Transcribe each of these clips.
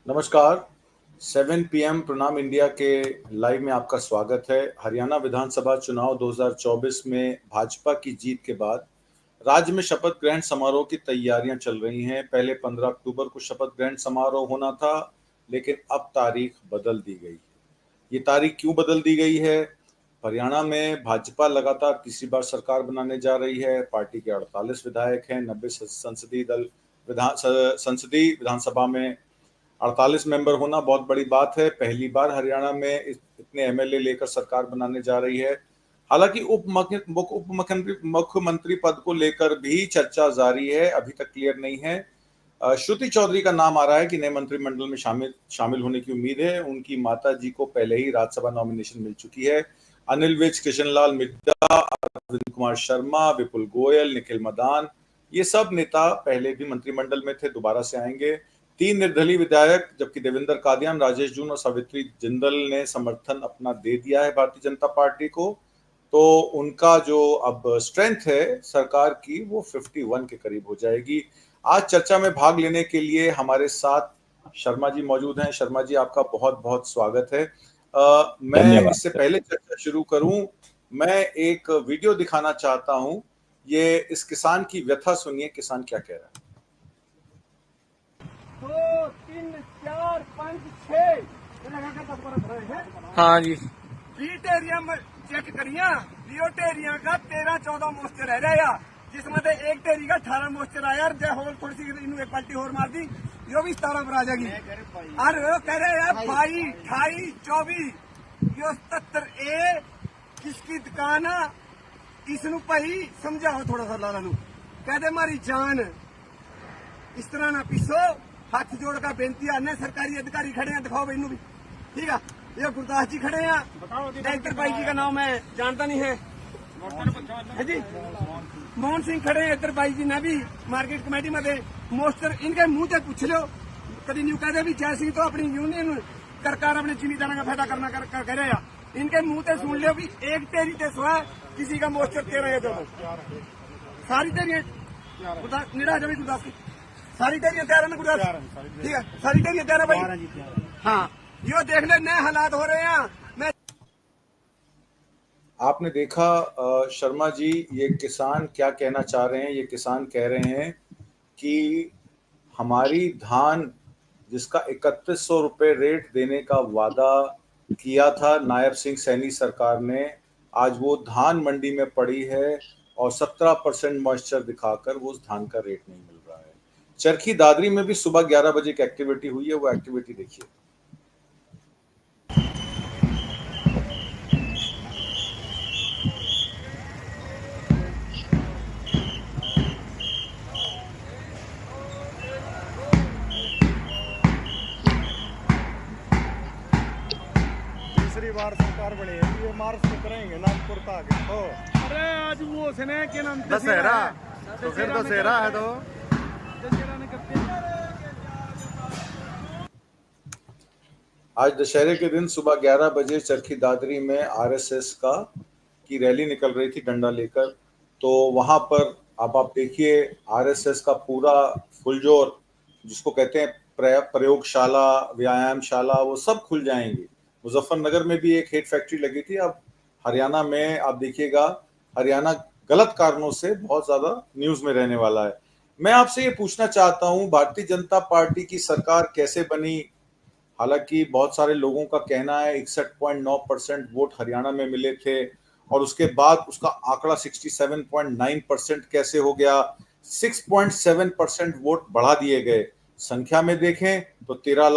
नमस्कार। 7 PM प्रणाम India के लाइव में आपका स्वागत है। हरियाणा विधानसभा चुनाव 2024 में भाजपा की जीत के बाद राज्य में शपथ ग्रहण समारोह की तैयारियां चल रही हैं। पहले 15 अक्टूबर को शपथ ग्रहण समारोह होना था, लेकिन अब तारीख बदल दी गई है। ये तारीख क्यों बदल दी गई है? हरियाणा में भाजपा लगातार तीसरी बार सरकार बनाने जा रही है। पार्टी के 48 विधायक हैं। 90 संसदीय विधानसभा में 48 मेंबर होना बहुत बड़ी बात है। पहली बार हरियाणा में इतने एमएलए लेकर सरकार बनाने जा रही है। हालांकि मुख्यमंत्री पद को लेकर भी चर्चा जारी है, अभी तक क्लियर नहीं है। श्रुति चौधरी का नाम आ रहा है कि नए मंत्रिमंडल में शामिल होने की उम्मीद है। उनकी माता जी को पहले ही राज्यसभा नॉमिनेशन मिल चुकी है। अनिल विज, कृष्णलाल मिड्डा, अरविंद कुमार शर्मा, विपुल गोयल, निखिल मदान, ये सब नेता पहले भी मंत्रिमंडल में थे, दोबारा से आएंगे। 3 निर्दलीय विधायक, जबकि देवेंद्र कादियान, राजेश जून और सावित्री जिंदल ने समर्थन अपना दे दिया है भारतीय जनता पार्टी को। तो उनका जो अब स्ट्रेंथ है सरकार की, वो 51 के करीब हो जाएगी। आज चर्चा में भाग लेने के लिए हमारे साथ शर्मा जी मौजूद हैं। शर्मा जी, आपका बहुत बहुत स्वागत है। मैं इससे धन्यवाद। पहले चर्चा शुरू करूं, मैं एक वीडियो दिखाना चाहता हूं। ये इस किसान की व्यथा सुनिए, किसान क्या कह रहा है। 2 3 4 5 6 हाँ जी, बीट एरिया में चेक करिया लियो टेरिया का 13-14 मॉइस्चर रह रहा है, जिसमें से एक टेरी का 18 मॉइस्चर आया और जय होल थोड़ी सी इन्हों एक पलटी और मार दी, यो भी 17 पर आ जाएगी। और वो कह रहे हैं 22 28 24 यो 77 ए किसकी दुकान है, इसनु भाई समझाओ थोड़ा सा लाला नू, कह दे मारी जान इस तरह ना पीसो। हाथ जोड़ का बेनती है, सरकारी अधिकारी खड़े हैं, दिखाओ भाई भी। ठीक है, ये गुरदास जी खड़े हैं, डायरेक्टर भाई जी का नाम है जानता नहीं है जी। मोहन सिंह खड़े हैं, इधर भाई जी ने भी मार्केट कमेटी में मोस्टर इनके मुंह से पूछ लो, कभी न्यू कहते भी जय सिंह तो अपनी यूनियन सरकार अपने जिमीदारों का फायदा करना कर रहे हैं। इनके मुंह से सुन लो भी एक तेरी ते सुहा किसी का मोस्टर 13 जो सारी तेरी निरा जमी गुरदास की सारी टेरियां तैयार है ना गुरदास? ठीक है, सारी टेरियां तैयार है भाई। हाँ, यो देख ले नए हालात हो रहे हैं। मैं आपने देखा शर्मा जी, ये किसान क्या कहना चाह रहे हैं। ये किसान कह रहे हैं कि हमारी धान, जिसका 3100 रुपये रेट देने का वादा किया था नायब सिंह सैनी सरकार ने, आज वो धान मंडी में पड़ी है और 17% मॉइस्चर दिखाकर वो उस धान का रेट नहीं मिल रहा है। चरखी दादरी में भी सुबह 11 बजे की एक्टिविटी हुई है, वो एक्टिविटी देखिए। तीसरी बार सरकार बनी है, ये मार्च तो करेंगे नागपुर तक। तो अरे आज वो उसने क्या नाम दशहरा, तो फिर दशहरा है तो आज दशहरे के दिन सुबह 11 बजे चरखी दादरी में आरएसएस की रैली निकल रही थी डंडा लेकर। तो वहां पर अब आप देखिए आरएसएस का पूरा फुलजोर, जिसको कहते हैं प्रयोगशाला, व्यायामशाला, वो सब खुल जाएंगे। मुजफ्फरनगर में भी एक हेट फैक्ट्री लगी थी। अब हरियाणा में आप देखिएगा, हरियाणा गलत कारणों से बहुत ज्यादा न्यूज में रहने वाला है। मैं आपसे ये पूछना चाहता हूं, भारतीय जनता पार्टी की सरकार कैसे बनी? हालांकि बहुत सारे लोगों का कहना है 61.9% वोट हरियाणा में मिले थे, और उसके बाद उसका आंकड़ा 67.9% कैसे हो गया? 6.7% वोट बढ़ा दिए गए। संख्या में देखें तो 13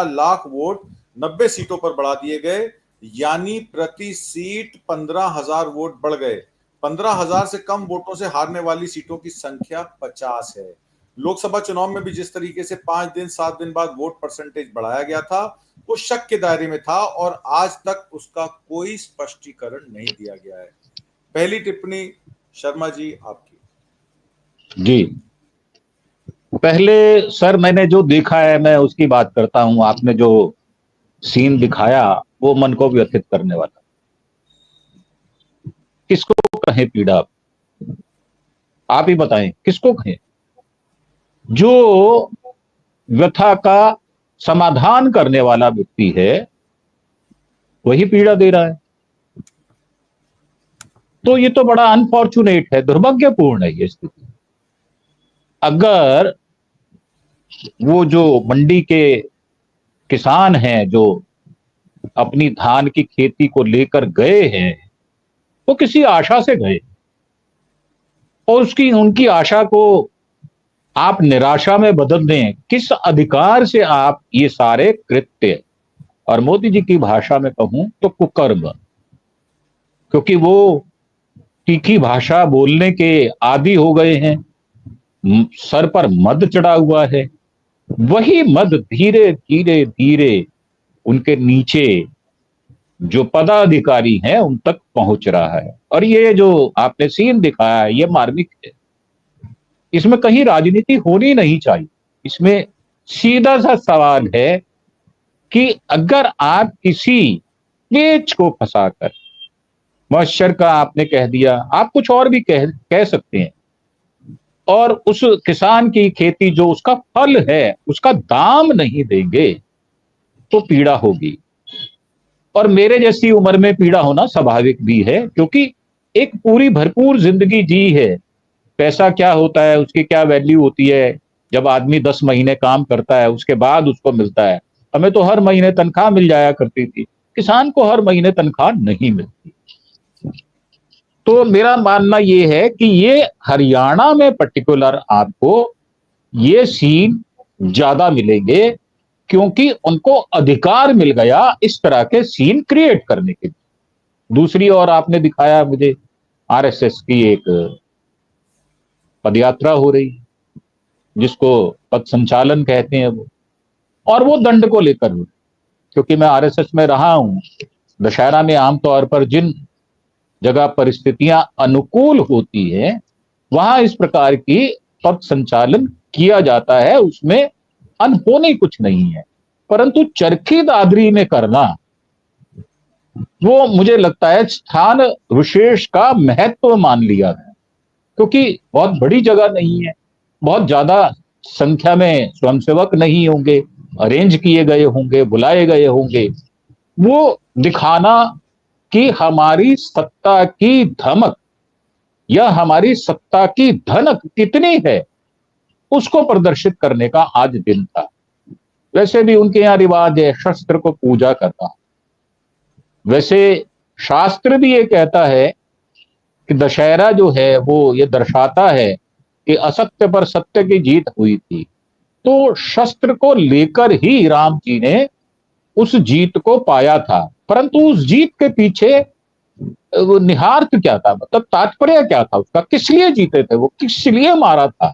लाख वोट 90 सीटों पर बढ़ा दिए गए, यानी प्रति सीट 15,000 वोट बढ़ गए। 15,000 से कम वोटों से हारने वाली सीटों की संख्या 50 है। लोकसभा चुनाव में भी जिस तरीके से 5 दिन 7 दिन बाद वोट परसेंटेज बढ़ाया गया था, वो शक के दायरे में था और आज तक उसका कोई स्पष्टीकरण नहीं दिया गया है। पहली टिप्पणी शर्मा जी आपकी। जी, पहले सर मैंने जो देखा है मैं उसकी बात करता हूं। आपने जो सीन दिखाया वो मन को व्यथित करने वाला। किसको कहें पीड़ा? आप ही बताएं किसको कहें? जो व्यथा का समाधान करने वाला व्यक्ति है, वही पीड़ा दे रहा है। तो ये तो बड़ा अनफॉर्चुनेट है, दुर्भाग्यपूर्ण है ये स्थिति। अगर वो जो मंडी के किसान हैं जो अपनी धान की खेती को लेकर गए हैं, वो किसी आशा से गए और उनकी आशा को आप निराशा में बदल दें, किस अधिकार से आप ये सारे कृत्य, और मोदी जी की भाषा में कहूं तो कुकर्म, क्योंकि वो तीखी भाषा बोलने के आदी हो गए हैं, सर पर मद चढ़ा हुआ है, वही मद धीरे धीरे धीरे उनके नीचे जो पदाधिकारी हैं उन तक पहुंच रहा है। और ये जो आपने सीन दिखाया है ये मार्मिक है, इसमें कहीं राजनीति होनी नहीं चाहिए। इसमें सीधा सा सवाल है कि अगर आप किसी पेच को फंसाकर, मॉइस्चर का आपने कह दिया, आप कुछ और भी कह सकते हैं, और उस किसान की खेती जो उसका फल है उसका दाम नहीं देंगे तो पीड़ा होगी। और मेरे जैसी उम्र में पीड़ा होना स्वाभाविक भी है, क्योंकि एक पूरी भरपूर जिंदगी जी है। पैसा क्या होता है, उसकी क्या वैल्यू होती है, जब आदमी 10 महीने काम करता है उसके बाद उसको मिलता है। हमें तो हर महीने तनख्वाह मिल जाया करती थी, किसान को हर महीने तनख्वाह नहीं मिलती। तो मेरा मानना यह है कि ये हरियाणा में पर्टिकुलर आपको ये सीन ज्यादा मिलेंगे, क्योंकि उनको अधिकार मिल गया इस तरह के सीन क्रिएट करने के लिए। दूसरी ओर आपने दिखाया मुझे आरएसएस की एक पदयात्रा हो रही, जिसको पथ संचालन कहते हैं वो, और वो दंड को लेकर हो, क्योंकि मैं आरएसएस में रहा हूं। दशहरा में आमतौर पर जिन जगह परिस्थितियां अनुकूल होती हैं वहां इस प्रकार की पथ संचालन किया जाता है, उसमें अनहोनी कुछ नहीं है। परंतु चरखी दादरी में करना, वो मुझे लगता है स्थान विशेष का महत्व मान लिया है, क्योंकि बहुत बड़ी जगह नहीं है, बहुत ज्यादा संख्या में स्वयंसेवक नहीं होंगे, अरेंज किए गए होंगे, बुलाए गए होंगे। वो दिखाना कि हमारी सत्ता की धमक या हमारी सत्ता की धनक कितनी है, उसको प्रदर्शित करने का आज दिन था। वैसे भी उनके यहां रिवाज है शस्त्र को पूजा करना। वैसे शास्त्र भी ये कहता है कि दशहरा जो है वो ये दर्शाता है कि असत्य पर सत्य की जीत हुई थी। तो शस्त्र को लेकर ही राम जी ने उस जीत को पाया था, परंतु उस जीत के पीछे वो निहार्थ क्या था, मतलब तात्पर्य क्या था उसका, किस लिए जीते थे, वो किस लिए मारा था।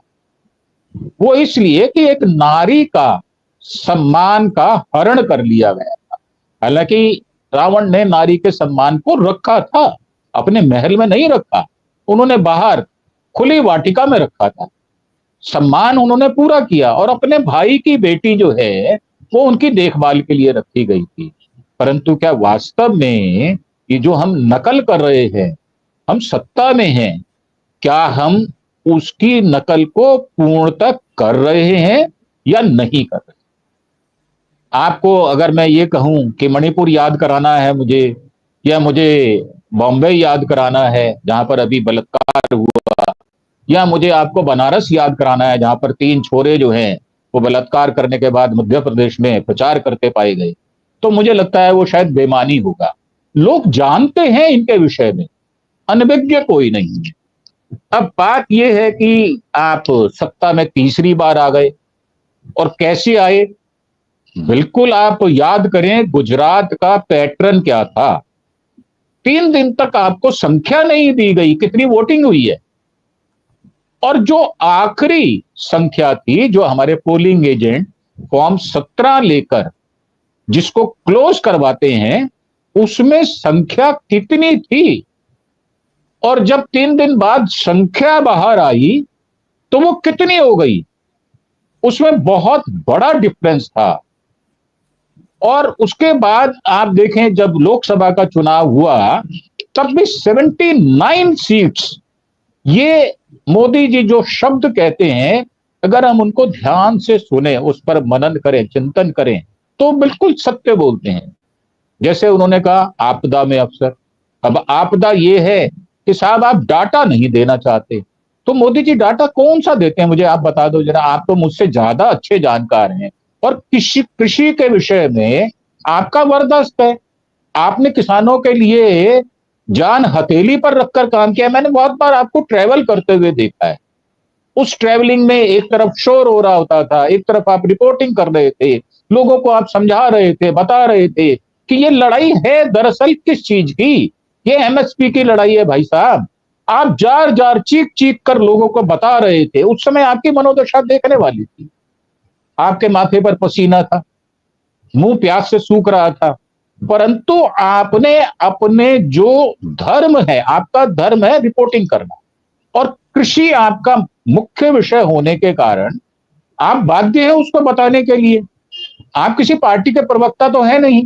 वो इसलिए कि एक नारी का सम्मान का हरण कर लिया गया था। हालांकि रावण ने नारी के सम्मान को रखा था, अपने महल में नहीं रखा, उन्होंने बाहर खुली वाटिका में रखा था। सम्मान उन्होंने पूरा किया, और अपने भाई की बेटी जो है वो उनकी देखभाल के लिए रखी गई थी। परंतु क्या वास्तव में ये जो हम नकल कर रहे हैं, हम सत्ता में हैं, क्या हम उसकी नकल को पूर्णतः कर रहे हैं या नहीं कर रहे? आपको अगर मैं ये कहूं कि मणिपुर याद कराना है मुझे, या मुझे बॉम्बे याद कराना है जहां पर अभी बलात्कार हुआ, या मुझे आपको बनारस याद कराना है जहां पर 3 छोरे जो हैं वो बलात्कार करने के बाद मध्य प्रदेश में प्रचार करते पाए गए, तो मुझे लगता है वो शायद बेईमानी होगा। लोग जानते हैं इनके विषय में, अनभिज्ञ कोई नहीं है। अब बात यह है कि आप सत्ता में तीसरी बार आ गए, और कैसे आए? बिल्कुल आप याद करें गुजरात का पैटर्न क्या था। 3 दिन तक आपको संख्या नहीं दी गई कितनी वोटिंग हुई है, और जो आखिरी संख्या थी, जो हमारे पोलिंग एजेंट फॉर्म 17 लेकर जिसको क्लोज करवाते हैं, उसमें संख्या कितनी थी, और जब 3 दिन बाद संख्या बाहर आई तो वो कितनी हो गई, उसमें बहुत बड़ा डिफरेंस था। और उसके बाद आप देखें जब लोकसभा का चुनाव हुआ तब भी 79 सीट्स, ये मोदी जी जो शब्द कहते हैं अगर हम उनको ध्यान से सुने, उस पर मनन करें, चिंतन करें, तो बिल्कुल सत्य बोलते हैं। जैसे उन्होंने कहा आपदा में अफसर। अब आपदा ये है कि साहब आप डाटा नहीं देना चाहते, तो मोदी जी डाटा कौन सा देते हैं, मुझे आप बता दो जरा। आप तो मुझसे ज्यादा अच्छे जानकार हैं और कृषि कृषि के विषय में आपका वरदस्त है। आपने किसानों के लिए जान हथेली पर रखकर काम किया। मैंने बहुत बार आपको ट्रैवल करते हुए देखा है। उस ट्रैवलिंग में एक तरफ शोर हो रहा होता था, एक तरफ आप रिपोर्टिंग कर रहे थे, लोगों को आप समझा रहे थे, बता रहे थे कि ये लड़ाई है दरअसल किस चीज की। ये एमएसपी की लड़ाई है भाई साहब। आप जार जार चीख चीख कर लोगों को बता रहे थे। उस समय आपकी मनोदशा देखने वाली थी। आपके माथे पर पसीना था, मुंह प्यास से सूख रहा था, परंतु आपने अपने जो धर्म है, आपका धर्म है रिपोर्टिंग करना, और कृषि आपका मुख्य विषय होने के कारण आप बाध्य हैं उसको बताने के लिए। आप किसी पार्टी के प्रवक्ता तो है नहीं।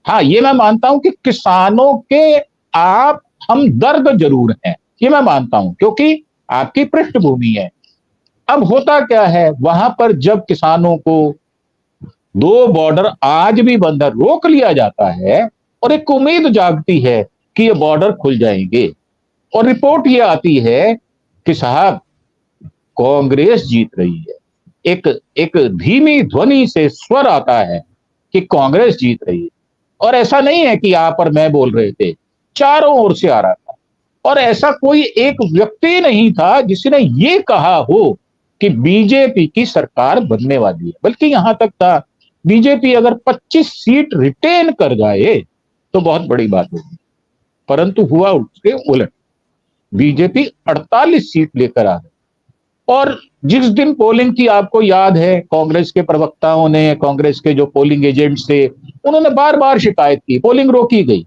हाँ, ये मैं मानता हूं कि किसानों के आप हमदर्द जरूर हैं, ये मैं मानता हूं, क्योंकि आपकी पृष्ठभूमि है। अब होता क्या है, वहां पर जब किसानों को दो बॉर्डर आज भी बंद है, रोक लिया जाता है और एक उम्मीद जागती है कि ये बॉर्डर खुल जाएंगे, और रिपोर्ट ये आती है कि साहब कांग्रेस जीत रही है। एक धीमी ध्वनि से स्वर आता है कि कांग्रेस जीत रही है। और ऐसा नहीं है कि आप और मैं बोल रहे थे, चारों ओर से आ रहा था। और ऐसा कोई एक व्यक्ति नहीं था जिसने ये कहा हो कि बीजेपी की सरकार बनने वाली है। बल्कि यहां तक था, बीजेपी अगर 25 सीट रिटेन कर जाए तो बहुत बड़ी बात होगी, परंतु हुआ उसके उलट। बीजेपी 48 सीट लेकर आ गई। और जिस दिन पोलिंग की, आपको याद है, कांग्रेस के प्रवक्ताओं ने, कांग्रेस के जो पोलिंग एजेंट्स थे, उन्होंने बार बार शिकायत की, पोलिंग रोकी गई।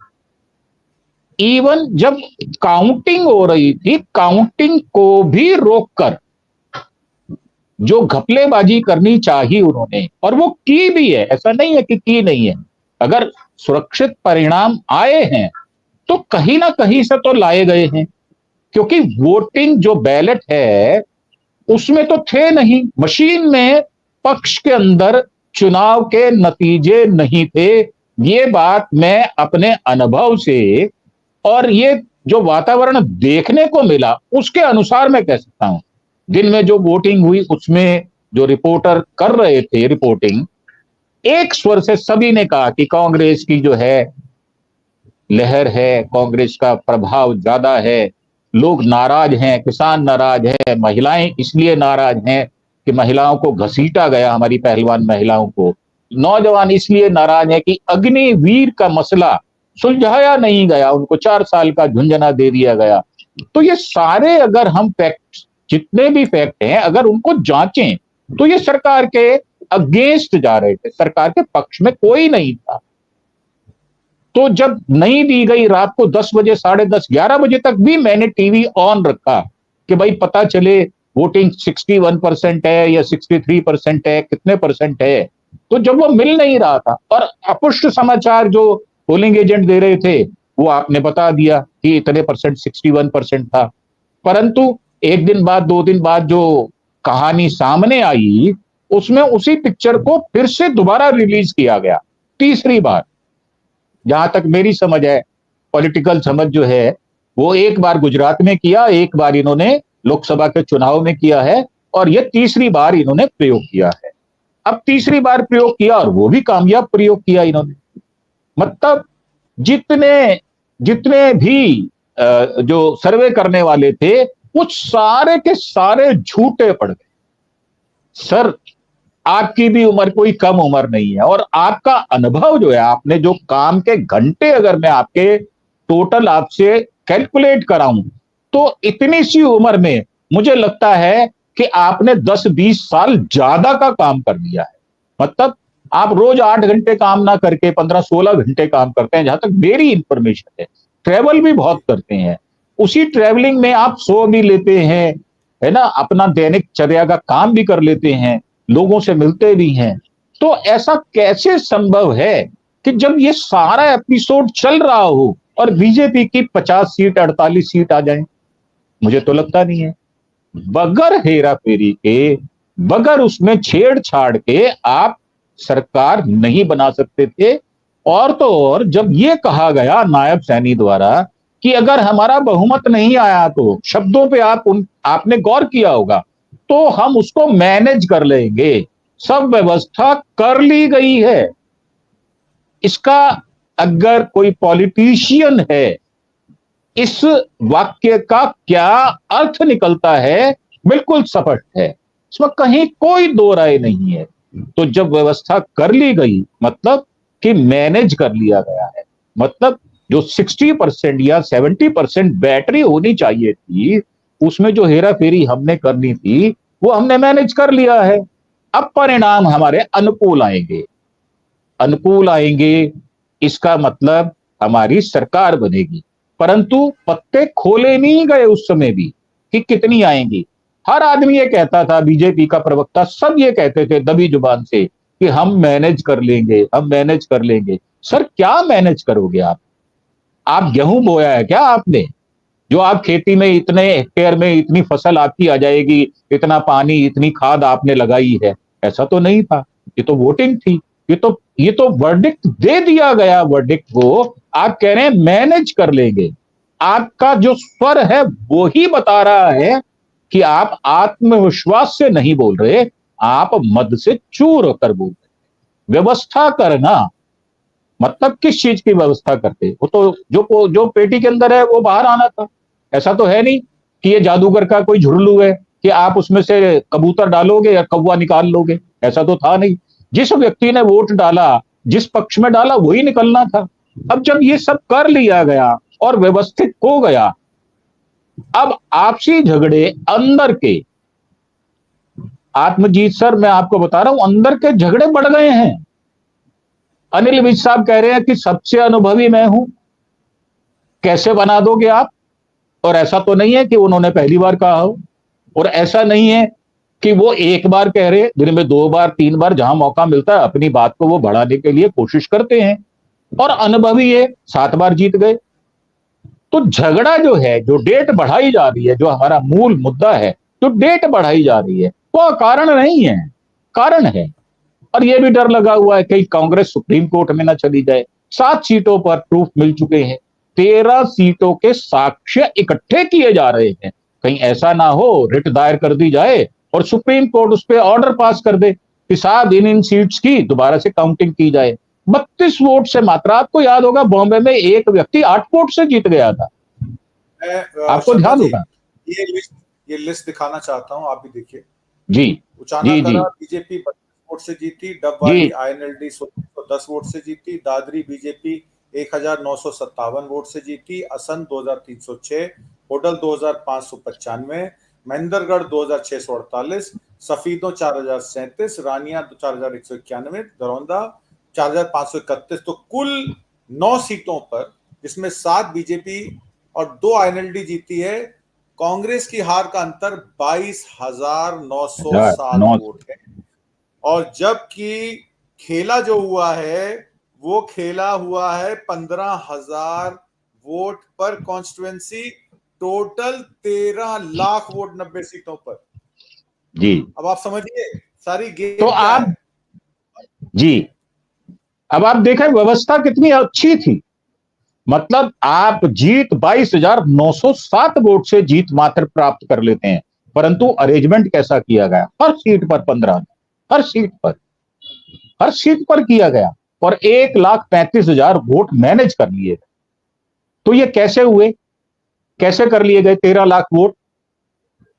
इवन जब काउंटिंग हो रही थी, काउंटिंग को भी रोककर जो घपलेबाजी करनी चाहिए उन्होंने, और वो की भी है, ऐसा नहीं है कि की नहीं है। अगर सुरक्षित परिणाम आए हैं तो कहीं ना कहीं से तो लाए गए हैं, क्योंकि वोटिंग जो बैलेट है उसमें तो थे नहीं, मशीन में पक्ष के अंदर चुनाव के नतीजे नहीं थे। ये बात मैं अपने अनुभव से और ये जो वातावरण देखने को मिला उसके अनुसार मैं कह सकता हूं। दिन में जो वोटिंग हुई उसमें जो रिपोर्टर कर रहे थे रिपोर्टिंग, एक स्वर से सभी ने कहा कि कांग्रेस की जो है लहर है, कांग्रेस का प्रभाव ज्यादा है, लोग नाराज हैं, किसान नाराज हैं, महिलाएं इसलिए नाराज हैं कि महिलाओं को घसीटा गया, हमारी पहलवान महिलाओं को, नौजवान इसलिए नाराज हैं कि अग्निवीर का मसला सुलझाया नहीं गया, उनको 4 साल का झुंझुना दे दिया गया। तो ये सारे अगर हम फैक्ट, जितने भी फैक्ट हैं, अगर उनको जांचें तो ये सरकार के अगेंस्ट जा रहे थे, सरकार के पक्ष में कोई नहीं था। तो जब नहीं दी गई, रात को 10 बजे, 10:30, 11 बजे तक भी मैंने टीवी ऑन रखा कि भाई पता चले वोटिंग 61% है या 63% है, कितने परसेंट है। तो जब वो मिल नहीं रहा था और अपुष्ट समाचार जो पोलिंग एजेंट दे रहे थे वो आपने बता दिया कि इतने परसेंट, 61% था, परंतु एक दिन बाद, 2 दिन बाद जो कहानी सामने आई उसमें उसी पिक्चर को फिर से दोबारा रिलीज किया गया, तीसरी बार। जहां तक मेरी समझ है, पॉलिटिकल समझ जो है, वो एक बार गुजरात में किया, एक बार इन्होंने लोकसभा के चुनाव में किया है, और ये तीसरी बार इन्होंने प्रयोग किया है। अब तीसरी बार प्रयोग किया और वो भी कामयाब प्रयोग किया इन्होंने। मतलब जितने भी जो सर्वे करने वाले थे वो सारे के सारे झूठे पड़ गए। सर, आपकी भी उम्र कोई कम उम्र नहीं है, और आपका अनुभव जो है, आपने जो काम के घंटे अगर मैं आपके टोटल आपसे कैलकुलेट कराऊं तो इतनी सी उम्र में मुझे लगता है कि आपने 10-20 साल ज्यादा का काम कर लिया है। मतलब आप रोज 8 घंटे काम ना करके 15-16 घंटे काम करते हैं, जहां तक मेरी इंफॉर्मेशन है। ट्रेवल भी बहुत करते हैं, उसी ट्रेवलिंग में आप सो भी लेते हैं, है ना, अपना दैनिक चर्या का काम भी कर लेते हैं, लोगों से मिलते भी हैं। तो ऐसा कैसे संभव है कि जब ये सारा एपिसोड चल रहा हो और बीजेपी की 50 सीट, 48 सीट आ जाए? मुझे तो लगता नहीं है। बगैर हेरा फेरी के बगैर उसमें छेड़छाड़ के आप सरकार नहीं बना सकते थे। और तो और जब ये कहा गया नायब सैनी द्वारा कि अगर हमारा बहुमत नहीं आया, तो शब्दों पे आपने गौर किया होगा, तो हम उसको मैनेज कर लेंगे, सब व्यवस्था कर ली गई है। इसका अगर कोई पॉलिटिशियन है, इस वाक्य का क्या अर्थ निकलता है, बिल्कुल स्पष्ट है, इसमें कहीं कोई दो राय नहीं है। तो जब व्यवस्था कर ली गई, मतलब कि मैनेज कर लिया गया है, मतलब जो 60% या 70% बैटरी होनी चाहिए थी, उसमें जो हेरा फेरी हमने करनी थी, वो हमने मैनेज कर लिया है। अब परिणाम हमारे अनुकूल आएंगे, अनुकूल आएंगे, इसका मतलब हमारी सरकार बनेगी। परंतु पत्ते खोले नहीं गए उस समय भी कि कितनी आएंगी। हर आदमी ये कहता था, बीजेपी का प्रवक्ता सब ये कहते थे दबी जुबान से कि हम मैनेज कर लेंगे, हम मैनेज कर लेंगे। सर क्या मैनेज करोगे आप गेहूं बोया है क्या आपने, जो आप खेती में इतने हेक्टेयर में इतनी फसल आपकी आ जाएगी, इतना पानी इतनी खाद आपने लगाई है? ऐसा तो नहीं था, ये तो वोटिंग थी, ये तो वर्डिक्ट दे दिया गया। वर्डिक्ट को आप कह रहे हैं मैनेज कर लेंगे। आपका जो स्वर है वो ही बता रहा है कि आप आत्मविश्वास से नहीं बोल रहे, आप मद से चूर होकर बोल रहे। व्यवस्था करना मतलब किस चीज की व्यवस्था करते? वो तो जो पेटी के अंदर है वो बाहर आना था। ऐसा तो है नहीं कि ये जादूगर का कोई झुरलू है कि आप उसमें से कबूतर डालोगे या कौवा निकाल लोगे, ऐसा तो था नहीं। जिस व्यक्ति ने वोट डाला, जिस पक्ष में डाला, वही निकलना था। अब जब ये सब कर लिया गया और व्यवस्थित हो गया, अब आपसी झगड़े अंदर के, आत्मजीत सर मैं आपको बता रहा हूं, अंदर के झगड़े बढ़ गए हैं। अनिल विज साहब कह रहे हैं कि सबसे अनुभवी मैं हूं, कैसे बना दोगे आप? और ऐसा तो नहीं है कि उन्होंने पहली बार कहा हो, और ऐसा नहीं है कि वो एक बार कह रहे, दिन में 2 बार 3 बार जहां मौका मिलता है अपनी बात को वो बढ़ाने के लिए कोशिश करते हैं। और अनुभवी है, 7 बार जीत गए। तो झगड़ा जो है, जो डेट बढ़ाई जा रही है, जो हमारा मूल मुद्दा है, जो डेट बढ़ाई जा रही है, वो कारण नहीं है, कारण है। और यह भी डर लगा हुआ है कि कांग्रेस सुप्रीम कोर्ट में ना चली जाए। 7 सीटों पर प्रूफ मिल चुके हैं, 13 सीटों के साक्ष्य इकट्ठे किए जा रहे हैं। कहीं ऐसा ना हो रिट दायर कर दी जाए और सुप्रीम कोर्ट उस पर ऑर्डर पास कर दे कि साहब इन सीट्स की दोबारा से काउंटिंग की जाए। 32 वोट से मात्र, आपको याद होगा बॉम्बे में एक व्यक्ति 8 वोट से जीत गया था, आपको ध्यान होगा। ये लिस्ट दिखाना चाहता हूं, आप भी देखिए जी जी जी। बीजेपी 32 वोट से जीती, डबवाली आईएनएलडी 10 वोट से जीती, दादरी बीजेपी 1957 वोट से जीती, असंध 2306, होडल 2595, महेंद्रगढ़ 2648, सफीदों 4037, रानिया 4191, दरौंदा 4531। तो कुल 9 सीटों पर, जिसमें 7 बीजेपी और 2 आईएनएलडी जीती है, कांग्रेस की हार का अंतर 22,907 वोट है। और जबकि खेला जो हुआ है वो खेला हुआ है 15,000 वोट पर कॉन्स्टिट्यूएंसी, टोटल 13 लाख वोट 90 सीटों पर। जी अब आप समझिए सारी गेम तो आप जी, अब आप देखें व्यवस्था कितनी अच्छी थी। मतलब आप जीत 22,907 वोट से जीत मात्र प्राप्त कर लेते हैं, परंतु अरेंजमेंट कैसा किया गया? हर सीट पर 15, हर सीट पर किया गया, और 1,35,000 वोट मैनेज कर लिए। तो ये कैसे हुए, कैसे कर लिए गए 13 लाख वोट?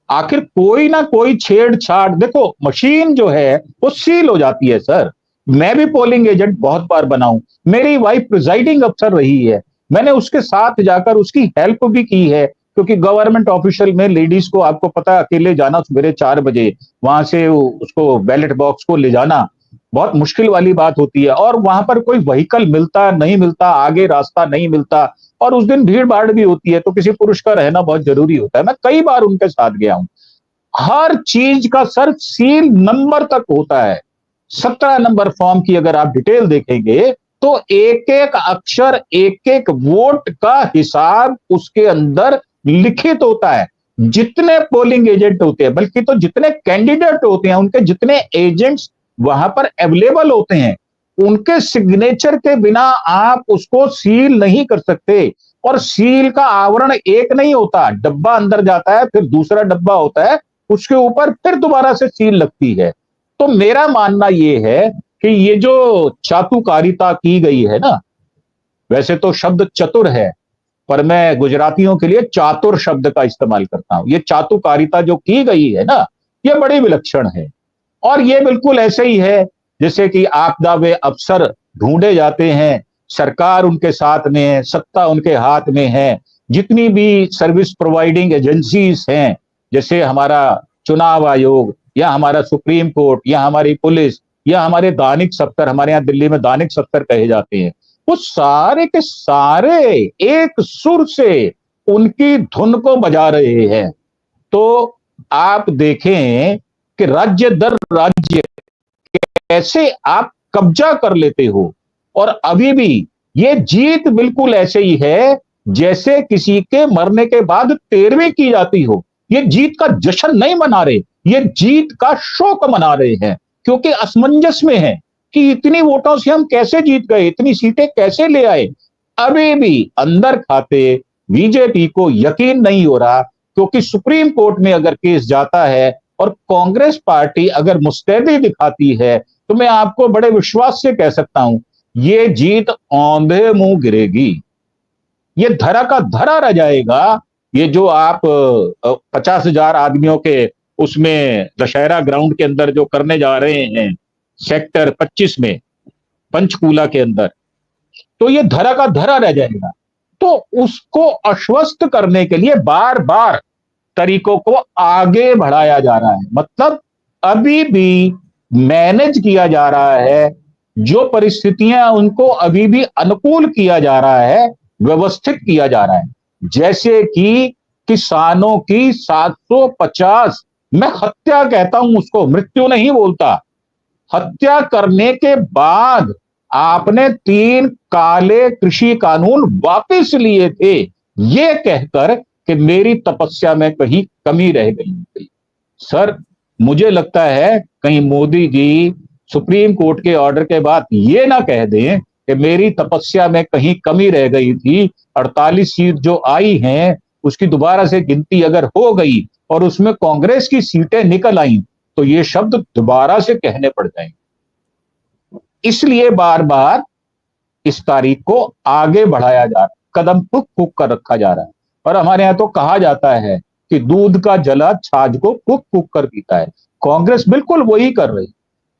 आखिर कोई ना कोई छेड़छाड़, देखो मशीन जो है वो सील हो जाती है सर। मैं भी पोलिंग एजेंट बहुत बार बना हूं, मेरी वाइफ प्रिजाइडिंग अफसर रही है, मैंने उसके साथ जाकर उसकी हेल्प भी की है, क्योंकि गवर्नमेंट ऑफिशियल में लेडीज को आपको पता है अकेले जाना सवेरे 4 बजे, वहां से उसको बैलेट बॉक्स को ले जाना बहुत मुश्किल वाली बात होती है, और वहां पर कोई व्हीकल मिलता नहीं मिलता, आगे रास्ता नहीं मिलता, और उस दिन भीड़ भाड़ भी होती है, तो किसी पुरुष का रहना बहुत जरूरी होता है। मैं कई बार उनके साथ गया हूं। हर चीज का सर सील नंबर तक होता है। 17 नंबर फॉर्म की अगर आप डिटेल देखेंगे तो एक एक अक्षर, एक एक वोट का हिसाब उसके अंदर लिखित होता है। जितने पोलिंग एजेंट होते हैं, बल्कि तो जितने कैंडिडेट होते हैं, उनके जितने एजेंट्स वहां पर अवेलेबल होते हैं, उनके सिग्नेचर के बिना आप उसको सील नहीं कर सकते। और सील का आवरण एक नहीं होता, डब्बा अंदर जाता है, फिर दूसरा डब्बा होता है, उसके ऊपर फिर दोबारा से सील लगती है। तो मेरा मानना यह है कि ये जो चातुकारिता की गई है ना, वैसे तो शब्द चतुर है, पर मैं गुजरातियों के लिए चातुर शब्द का इस्तेमाल करता हूं। ये चातुकारिता जो की गई है ना, ये बड़ी विलक्षण है। और ये बिल्कुल ऐसे ही है जैसे कि आपदा में अफसर ढूंढे जाते हैं, सरकार उनके साथ में है, सत्ता उनके हाथ में है, जितनी भी सर्विस प्रोवाइडिंग एजेंसीज हैं, जैसे हमारा चुनाव आयोग या हमारा सुप्रीम कोर्ट या हमारी पुलिस या हमारे दानिक सफ्तर, हमारे यहाँ दिल्ली में दानिक सफ्तर कहे जाते हैं, वो सारे के सारे एक सुर से उनकी धुन को बजा रहे हैं। तो आप देखें कि राज्य दर राज्य कैसे आप कब्जा कर लेते हो। और अभी भी ये जीत बिल्कुल ऐसे ही है जैसे किसी के मरने के बाद 13वीं की जाती हो। ये जीत का जश्न नहीं मना रहे, ये जीत का शोक मना रहे हैं, क्योंकि असमंजस में है कि इतनी वोटों से हम कैसे जीत गए, इतनी सीटें कैसे ले आए। अभी भी अंदर खाते बीजेपी को यकीन नहीं हो रहा, क्योंकि सुप्रीम कोर्ट में अगर केस जाता है और कांग्रेस पार्टी अगर मुस्तैदी दिखाती है, तो मैं आपको बड़े विश्वास से कह सकता हूं, ये जीत औंधे मुंह गिरेगी, ये धरा का धरा रह जाएगा। ये जो आप 50,000 आदमियों के उसमें दशहरा ग्राउंड के अंदर जो करने जा रहे हैं, सेक्टर 25 में, पंचकूला के अंदर, तो ये धरा का धरा रह जाएगा। तो उसको आश्वस्त करने के लिए बार बार तरीकों को आगे बढ़ाया जा रहा है। मतलब अभी भी मैनेज किया जा रहा है, जो परिस्थितियां उनको अभी भी अनुकूल किया जा रहा है, व्यवस्थित किया जा रहा है। जैसे कि किसानों की 750, मैं हत्या कहता हूं उसको, मृत्यु नहीं बोलता, हत्या करने के बाद आपने 3 काले कृषि कानून वापस लिए थे, ये कहकर कि मेरी तपस्या में कहीं कमी रह गई। सर, मुझे लगता है कहीं मोदी जी सुप्रीम कोर्ट के ऑर्डर के बाद ये ना कह दें कि मेरी तपस्या में कहीं कमी रह गई थी। 48 सीट जो आई हैं उसकी दोबारा से गिनती अगर हो गई और उसमें कांग्रेस की सीटें निकल आई, तो ये शब्द दोबारा से कहने पड़ जाएंगे। इसलिए बार बार इस तारीख को आगे बढ़ाया जा रहा है, कदम फूक फूक कर रखा जा रहा है। और हमारे यहां तो कहा जाता है कि दूध का जला छाछ को फूक फूक कर पीता है। कांग्रेस बिल्कुल वही कर रही।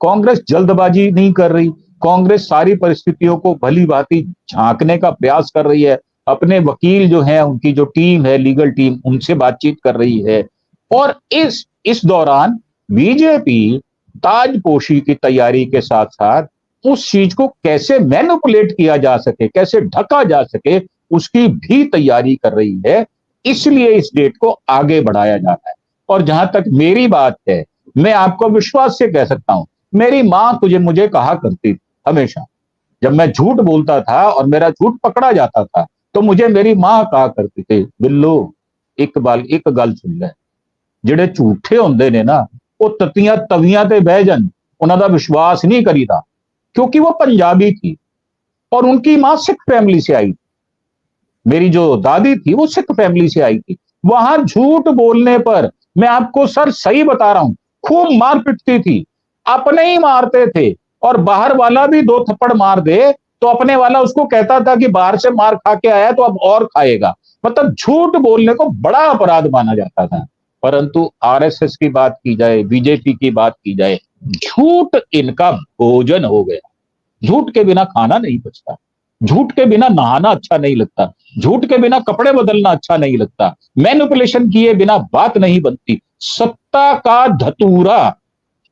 कांग्रेस जल्दबाजी नहीं कर रही, कांग्रेस सारी परिस्थितियों को भली भांति झांकने का प्रयास कर रही है। अपने वकील जो हैं, उनकी जो टीम है, लीगल टीम, उनसे बातचीत कर रही है। और इस दौरान बीजेपी ताजपोशी की तैयारी के साथ साथ उस चीज को कैसे मैनिपुलेट किया जा सके, कैसे ढका जा सके, उसकी भी तैयारी कर रही है। इसलिए इस डेट को आगे बढ़ाया जा रहा है। और जहां तक मेरी बात है, मैं आपको विश्वास से कह सकता हूं, मेरी मां मुझे कहा करती थी हमेशा, जब मैं झूठ बोलता था और मेरा झूठ पकड़ा जाता था, तो मुझे मेरी मां कहा करती थी, बिल्लो एक गल सुन ले, ਜਿਹੜੇ ਝੂਠੇ ਹੁੰਦੇ ਨੇ ना, वो ततियां तवियां ते बह जान, उन्हां दा विश्वास नहीं करीदा। क्योंकि वो पंजाबी थी और उनकी मां सिख फैमिली से आई। मेरी जो दादी थी वो सिख फैमिली से आई थी। वहां झूठ बोलने पर, मैं आपको सर सही बता रहा हूं, खूब मार पिटती थी। अपने ही मारते थे, और बाहर वाला भी 2 थप्पड़ मार दे तो अपने वाला उसको कहता था कि बाहर से मार खा के आया तो अब और खाएगा। मतलब झूठ बोलने को बड़ा अपराध माना जाता था। परंतु आरएसएस की बात की जाए, बीजेपी की बात की जाए, झूठ इनका भोजन हो गया। झूठ के बिना खाना नहीं पचता, झूठ के बिना नहाना अच्छा नहीं लगता, झूठ के बिना कपड़े बदलना अच्छा नहीं लगता, मैनिपुलेशन किए बिना बात नहीं बनती। सत्ता का धतूरा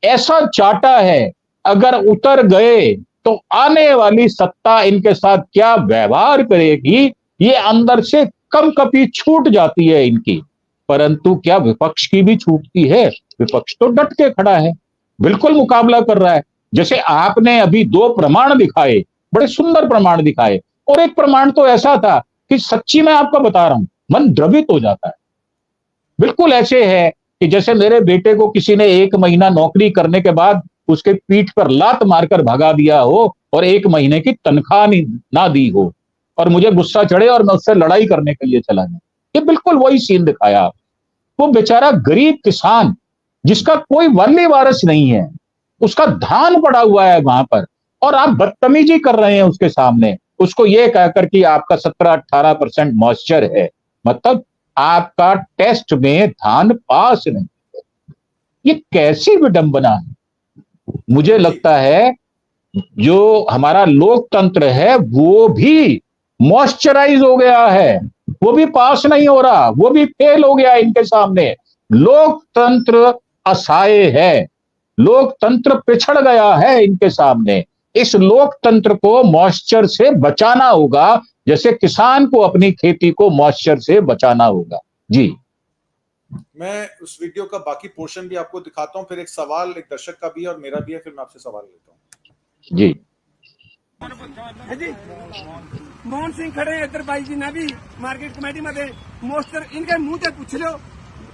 ऐसा चाटा है, अगर उतर गए तो आने वाली सत्ता इनके साथ क्या व्यवहार करेगी, ये अंदर से कंपकपी छूट जाती है इनकी। परंतु क्या विपक्ष की भी छूटती है? विपक्ष तो डट के खड़ा है, बिल्कुल मुकाबला कर रहा है। जैसे आपने अभी 2 प्रमाण दिखाए, बड़े सुंदर प्रमाण दिखाए, और एक प्रमाण तो ऐसा था कि सच्ची मैं आपको बता रहा हूं, मन द्रवित हो जाता है। बिल्कुल ऐसे है कि जैसे मेरे बेटे को किसी ने 1 महीना नौकरी करने के बाद उसके पीठ पर लात मारकर भगा दिया हो और 1 महीने की तनख्वाह ना दी हो और मुझे गुस्सा चढ़े और मैं उससे लड़ाई करने के लिए चला जाऊं। ये बिल्कुल वही सीन दिखाया। वो बेचारा गरीब किसान जिसका कोई वाली वारिस नहीं है, उसका धान पड़ा हुआ है वहां पर, और आप बदतमीजी कर रहे हैं उसके सामने, उसको ये कहकर कि आपका 17-18% मॉइस्चर है, मतलब आपका टेस्ट में धान पास नहीं है। ये कैसी विडंबना है। मुझे लगता है जो हमारा लोकतंत्र है वो भी मॉइस्चराइज हो गया है, वो भी पास नहीं हो रहा, वो भी फेल हो गया इनके सामने। लोकतंत्र असहाय है, लोकतंत्र पिछड़ गया है इनके सामने। इस लोकतंत्र को मॉइस्चर से बचाना होगा, जैसे किसान को अपनी खेती को मॉइस्चर से बचाना होगा। जी, मैं उस वीडियो का बाकी पोर्शन भी आपको दिखाता हूं, फिर एक सवाल एक दर्शक का भी है और मेरा भी है, फिर मैं आपसे सवाल लेता हूं। जी है जी मोहन सिंह खड़े इधर बाई जी ने भी मार्केट कमेटी मध्ये मोस्टर इनके मुंह से पूछ लो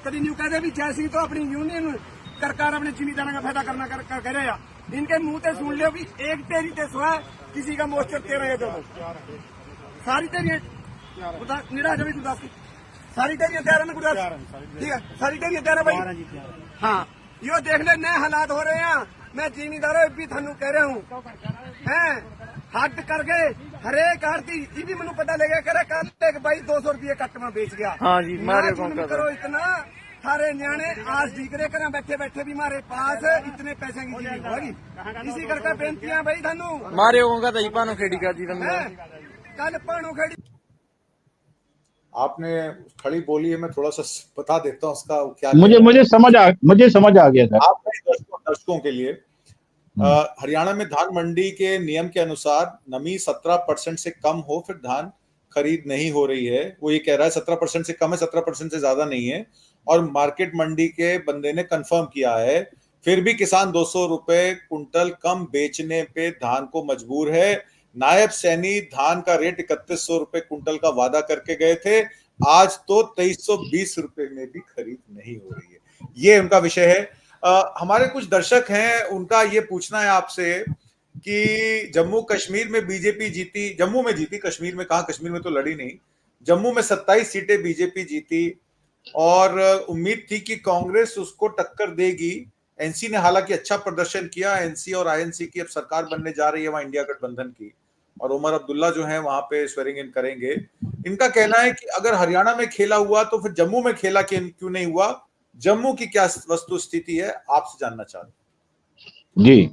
कभी न्यू कहते भी जय सिंह तो अपनी यूनियन सरकार अपने जिमीदारों का फायदा करना कर रहे हैं। इनके मुंह से सुन लो भी एक तेरी ते सुहा किसी का मोस्टर 13 है, दोनों सारी तेरी निरा जब तू दस सारी तेरी 13 में गुड़ा ठीक है, सारी तेरी 13 भाई। हाँ यो देख ले नए हालात हो रहे हैं। मैं जिमीदारों भी थानू कह रहा हूँ हैं हट करके हरेक आरती ये भी मैंने पता लगे करे कल एक भाई 200 रुपये कट में बेच गया। हाँ जी मारे करो इतना सारे न्याणे आज दीकरे कर बैठे बैठे भी हमारे पास इतने पैसे की चीज होगी। इसी करके बेनतियां भाई थानू मारे होगा तो पानो खेड़ी का जी कल पानो खेड़ी। आपने खड़ी बोली है, मैं थोड़ा सा बता देता हूँ उसका क्या। मुझे समझ आ गया था। आपने दर्शकों के लिए हरियाणा में धान मंडी के नियम के अनुसार नमी 17% से कम हो फिर धान खरीद नहीं हो रही है। वो ये कह रहा है 17% से कम है, 17% से ज्यादा नहीं है। और मार्केट मंडी के बंदे ने कंफर्म किया है, फिर भी किसान 200 रुपए कुंटल कम बेचने पे धान को मजबूर है। नायब सैनी धान का रेट 3100 रुपए कुंटल का वादा करके गए थे, आज तो 2320 रुपए में भी खरीद नहीं हो रही है। ये उनका विषय है। हमारे कुछ दर्शक हैं, उनका ये पूछना है आपसे कि जम्मू कश्मीर में बीजेपी जीती, जम्मू में जीती, कश्मीर में कहा, कश्मीर में तो लड़ी नहीं। जम्मू में 27 सीटें बीजेपी जीती और उम्मीद थी कि कांग्रेस उसको टक्कर देगी। एनसी ने हालांकि अच्छा प्रदर्शन किया। एनसी और आईएनसी की अब सरकार बनने जा रही है वहां इंडिया गठबंधन की, और उमर अब्दुल्ला जो है वहां पे स्वेरिंग इन करेंगे। इनका कहना है कि अगर हरियाणा में खेला हुआ तो फिर जम्मू में खेला क्यों नहीं हुआ? जम्मू की क्या वस्तु स्थिति है, आपसे जानना चाहते। जी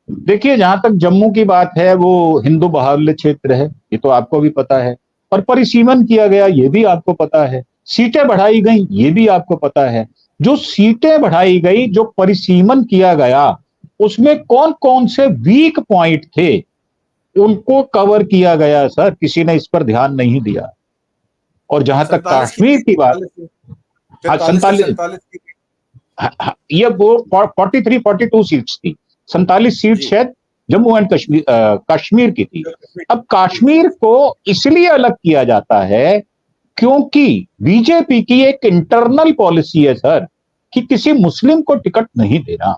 देखिए, जहां तक जम्मू की बात है वो हिंदू बाहुल्य क्षेत्र है, ये तो आपको भी पता है, और परिसीमन किया गया ये भी आपको पता है, सीटें बढ़ाई गई ये भी आपको पता है। जो सीटें बढ़ाई गई, जो परिसीमन किया गया, उसमें कौन कौन से वीक पॉइंट थे उनको कवर किया गया सर, किसी ने इस पर ध्यान नहीं दिया। और जहां तक कश्मीर की बात, 47 ये वो 43-42 सीट्स थी, 47 सीट शायद जम्मू एंड कश्मीर की थी। अब कश्मीर को इसलिए अलग किया जाता है क्योंकि बीजेपी की एक इंटरनल पॉलिसी है सर कि किसी मुस्लिम को टिकट नहीं देना।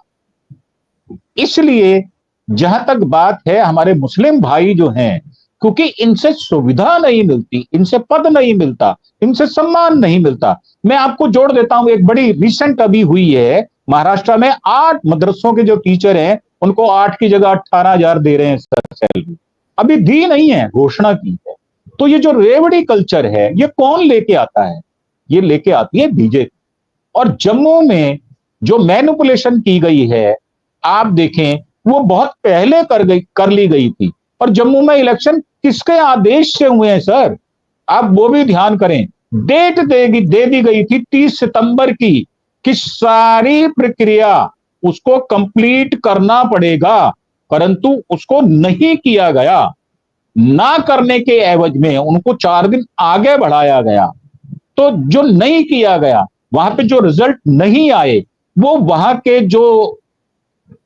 इसलिए जहां तक बात है, हमारे मुस्लिम भाई जो हैं, क्योंकि इनसे सुविधा नहीं मिलती, इनसे पद नहीं मिलता, इनसे सम्मान नहीं मिलता। मैं आपको जोड़ देता हूं, एक बड़ी रिसेंट अभी हुई है महाराष्ट्र में, 8 मदरसों के जो टीचर हैं उनको 8 की जगह 18,000 दे रहे हैं सर सैलरी। अभी दी नहीं है, घोषणा की है। तो ये जो रेवड़ी कल्चर है ये कौन लेके आता है? ये लेके आती है बीजेपी। और जम्मू में जो मैनिपुलेशन की गई है, आप देखें, वो बहुत पहले कर ली गई थी। और जम्मू में इलेक्शन किसके आदेश से हुए हैं सर? आप वो भी ध्यान करें। डेट दे दी गई थी 30 सितंबर की कि सारी प्रक्रिया उसको कंप्लीट करना पड़ेगा, परंतु उसको नहीं किया गया। ना करने के एवज में उनको 4 दिन आगे बढ़ाया गया। तो जो नहीं किया गया, वहां पे जो रिजल्ट नहीं आए, वो वहां के जो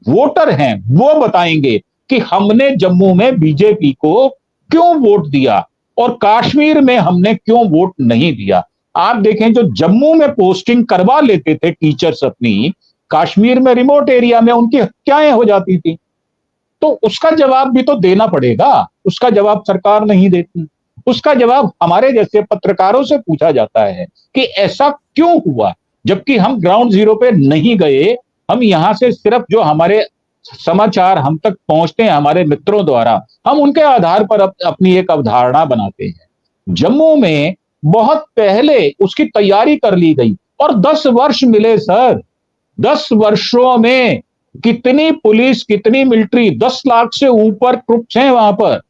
वोटर हैं वो बताएंगे कि हमने जम्मू में बीजेपी को क्यों वोट दिया और कश्मीर में हमने क्यों वोट नहीं दिया। आप देखें जो जम्मू में पोस्टिंग करवा लेते थे टीचर्स अपनी, कश्मीर में रिमोट एरिया में उनकी हत्याएं हो जाती थी। तो उसका जवाब भी तो देना पड़ेगा, उसका जवाब सरकार नहीं देती। उसका जवाब हमारे जैसे पत्रकारों से पूछा जाता है कि ऐसा क्यों हुआ, जबकि हम ग्राउंड जीरो पे नहीं गए। हम यहां से सिर्फ जो हमारे समाचार हम तक पहुंचते हैं हमारे मित्रों द्वारा, हम उनके आधार पर अपनी एक अवधारणा बनाते हैं। जम्मू में बहुत पहले उसकी तैयारी कर ली गई और 10 वर्ष मिले सर। 10 वर्षों में कितनी पुलिस, कितनी मिलिट्री, 10 लाख से ऊपर ट्रुप्स हैं वहां पर।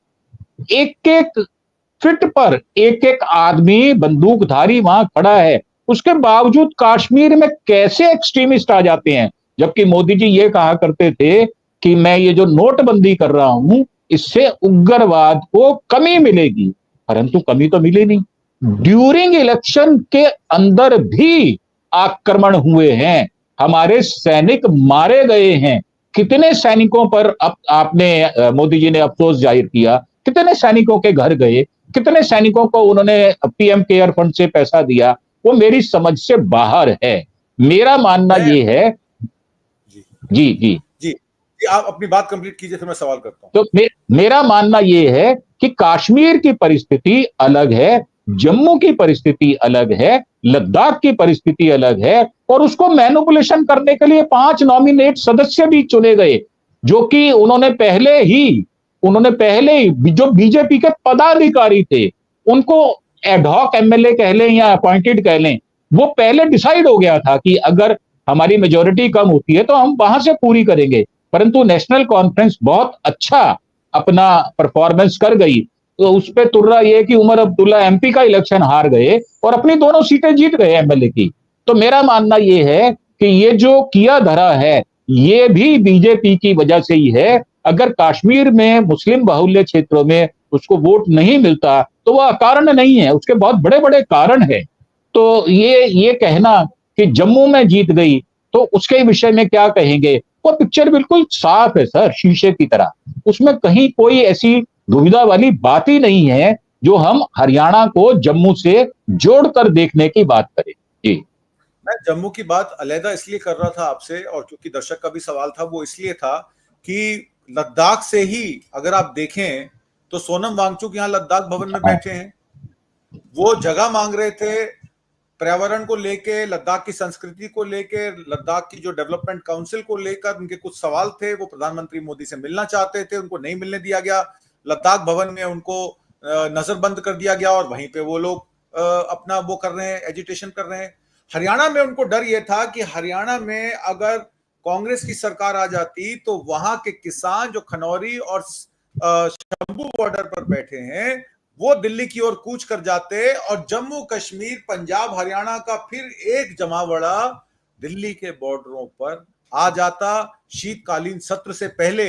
एक एक फिट पर एक एक आदमी बंदूकधारी वहां खड़ा है। उसके बावजूद कश्मीर में कैसे एक्सट्रीमिस्ट आ जाते हैं, जबकि मोदी जी ये कहा करते थे कि मैं ये जो नोटबंदी कर रहा हूं इससे उग्रवाद को कमी मिलेगी, परंतु कमी तो मिली नहीं। ड्यूरिंग इलेक्शन के अंदर भी आक्रमण हुए हैं, हमारे सैनिक मारे गए हैं। कितने सैनिकों पर आपने मोदी जी ने अफसोस जाहिर किया, कितने सैनिकों के घर गए, कितने सैनिकों को उन्होंने पीएम केयर फंड से पैसा दिया, वो मेरी समझ से बाहर है। मेरा मानना ये है। जी जी जी आप अपनी बात कंप्लीट कीजिए, फिर मैं सवाल करता हूं। तो मेरा मानना यह है कि कश्मीर की परिस्थिति अलग है, जम्मू की परिस्थिति अलग है, लद्दाख की परिस्थिति अलग है, और उसको मैनिपुलेशन करने के लिए 5 नॉमिनेट सदस्य भी चुने गए, जो कि उन्होंने पहले ही जो बीजेपी के पदाधिकारी थे उनको एडहॉक एमएलए कह लें या अपॉइंटेड कह लें, वो पहले डिसाइड हो गया था कि अगर हमारी मेजोरिटी कम होती है तो हम वहां से पूरी करेंगे। परंतु नेशनल कॉन्फ्रेंस बहुत अच्छा अपना परफॉर्मेंस कर गई, तो उस पर तुर्रा यह कि उमर अब्दुल्ला एमपी का इलेक्शन हार गए और अपनी दोनों सीटें जीत गए एमएलए की। तो मेरा मानना यह है कि ये जो किया धरा है ये भी बीजेपी की वजह से ही है। अगर कश्मीर में मुस्लिम बाहुल्य क्षेत्रों में उसको वोट नहीं मिलता तो वह अकारण नहीं है, उसके बहुत बड़े बड़े कारण है। तो ये कहना कि जम्मू में जीत गई तो उसके विषय में क्या कहेंगे, वो पिक्चर बिल्कुल साफ है सर, शीशे की तरह। उसमें कहीं कोई ऐसी दुविधा वाली बात ही नहीं है जो हम हरियाणा को जम्मू से जोड़कर देखने की बात करें। जी, मैं जम्मू की बात अलहदा इसलिए कर रहा था आपसे, और क्योंकि दर्शक का भी सवाल था, वो इसलिए था कि लद्दाख से ही अगर आप देखें तो सोनम वांगचुक यहाँ लद्दाख भवन में बैठे हैं। वो जगह मांग रहे थे पर्यावरण को लेके, लद्दाख की संस्कृति को लेके, लद्दाख की जो डेवलपमेंट काउंसिल को लेकर उनके कुछ सवाल थे। वो प्रधानमंत्री मोदी से मिलना चाहते थे, उनको नहीं मिलने दिया गया। लद्दाख भवन में उनको नजरबंद कर दिया गया और वहीं पे वो लोग अपना वो कर रहे हैं, एजिटेशन कर रहे हैं। हरियाणा में उनको डर ये था कि हरियाणा में अगर कांग्रेस की सरकार आ जाती तो वहां के किसान जो खनौरी और शंभू बॉर्डर पर बैठे हैं वो दिल्ली की ओर कूच कर जाते और जम्मू कश्मीर, पंजाब, हरियाणा का फिर एक जमावड़ा दिल्ली के बॉर्डरों पर आ जाता शीतकालीन सत्र से पहले।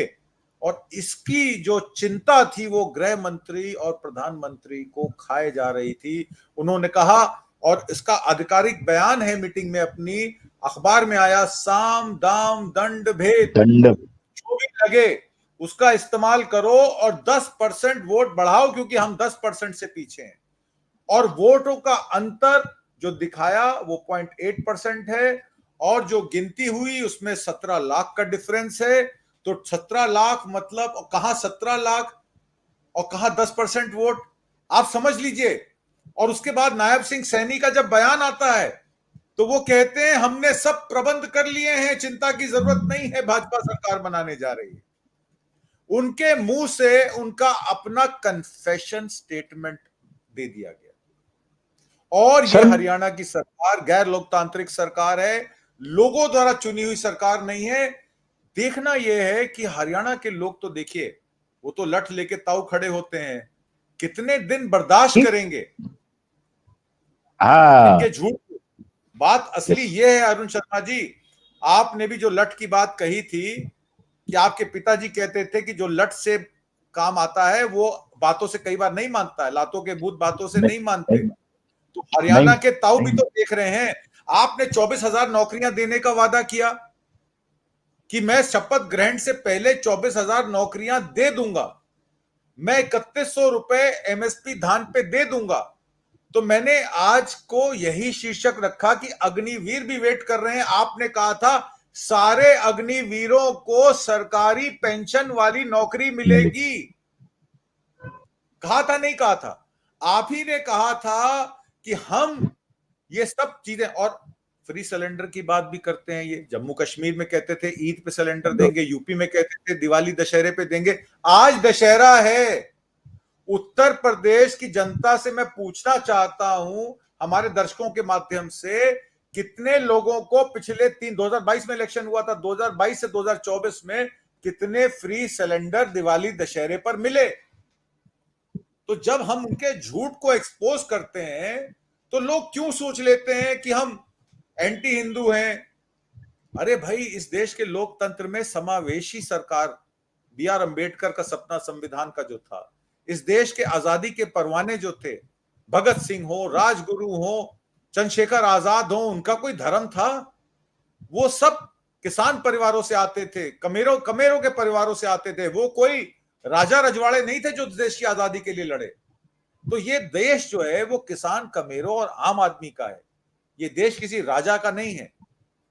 और इसकी जो चिंता थी वो गृह मंत्री और प्रधानमंत्री को खाए जा रही थी। उन्होंने कहा, और इसका आधिकारिक बयान है मीटिंग में अपनी, अखबार में आया, साम दाम दंड भेद जो भी लगे उसका इस्तेमाल करो और 10% वोट बढ़ाओ, क्योंकि हम 10% से पीछे हैं। और वोटों का अंतर जो दिखाया वो 0.8% है, और जो गिनती हुई उसमें 17 लाख का डिफरेंस है। तो 17 लाख मतलब कहां 17 लाख और कहां 10% वोट, आप समझ लीजिए। और उसके बाद नायब सिंह सैनी का जब बयान आता है तो वो कहते हैं हमने सब प्रबंध कर लिए हैं, चिंता की जरूरत नहीं है, भाजपा सरकार बनाने जा रही है। उनके मुंह से उनका अपना कन्फेशन स्टेटमेंट दे दिया गया। और ये हरियाणा की सरकार गैर लोकतांत्रिक सरकार है, लोगों द्वारा चुनी हुई सरकार नहीं है। देखना यह है कि हरियाणा के लोग तो देखिए, वो तो लठ लेके ताऊ खड़े होते हैं, कितने दिन बर्दाश्त करेंगे इनके झूठ। बात असली ये है अरुण शर्मा जी, आपने भी जो लठ की बात कही थी कि आपके पिताजी कहते थे कि जो लठ से काम आता है वो बातों से कई बार नहीं मानता है, लातों के भूत बातों से नहीं मानते। तो हरियाणा के ताऊ भी तो देख रहे हैं। आपने 24,000 नौकरियां देने का वादा किया कि मैं शपथ ग्रहण से पहले 24,000 नौकरियां दे दूंगा, मैं 3100 रुपए एमएसपी धान पे दे दूंगा। तो मैंने आज को यही शीर्षक रखा कि अग्निवीर भी वेट कर रहे हैं। आपने कहा था सारे अग्निवीरों को सरकारी पेंशन वाली नौकरी मिलेगी, कहा था नहीं कहा था? आप ही ने कहा था कि हम ये सब चीजें, और फ्री सिलेंडर की बात भी करते हैं। ये जम्मू कश्मीर में कहते थे ईद पे सिलेंडर देंगे, यूपी में कहते थे दिवाली दशहरे पे देंगे। आज दशहरा है। उत्तर प्रदेश की जनता से मैं पूछना चाहता हूं हमारे दर्शकों के माध्यम से, कितने लोगों को पिछले 2022 में इलेक्शन हुआ था, 2022 से 2024 में कितने फ्री सिलेंडर दिवाली दशहरे पर मिले? तो जब हम उनके झूठ को एक्सपोज करते हैं तो लोग क्यों सोच लेते हैं कि हम एंटी हिंदू हैं। अरे भाई, इस देश के लोकतंत्र में समावेशी सरकार, बी आर अंबेडकर का सपना संविधान का जो था, इस देश के आजादी के परवाने जो थे, भगत सिंह हो, राजगुरु हो, चंद्रशेखर आजाद हो, उनका कोई धर्म था? वो सब किसान परिवारों से आते थे, कमेरों के परिवारों से आते थे। वो कोई राजा रजवाड़े नहीं थे जो देश की आजादी के लिए लड़े। तो ये देश जो है वो किसान, कमेरों और आम आदमी का है। ये देश किसी राजा का नहीं है।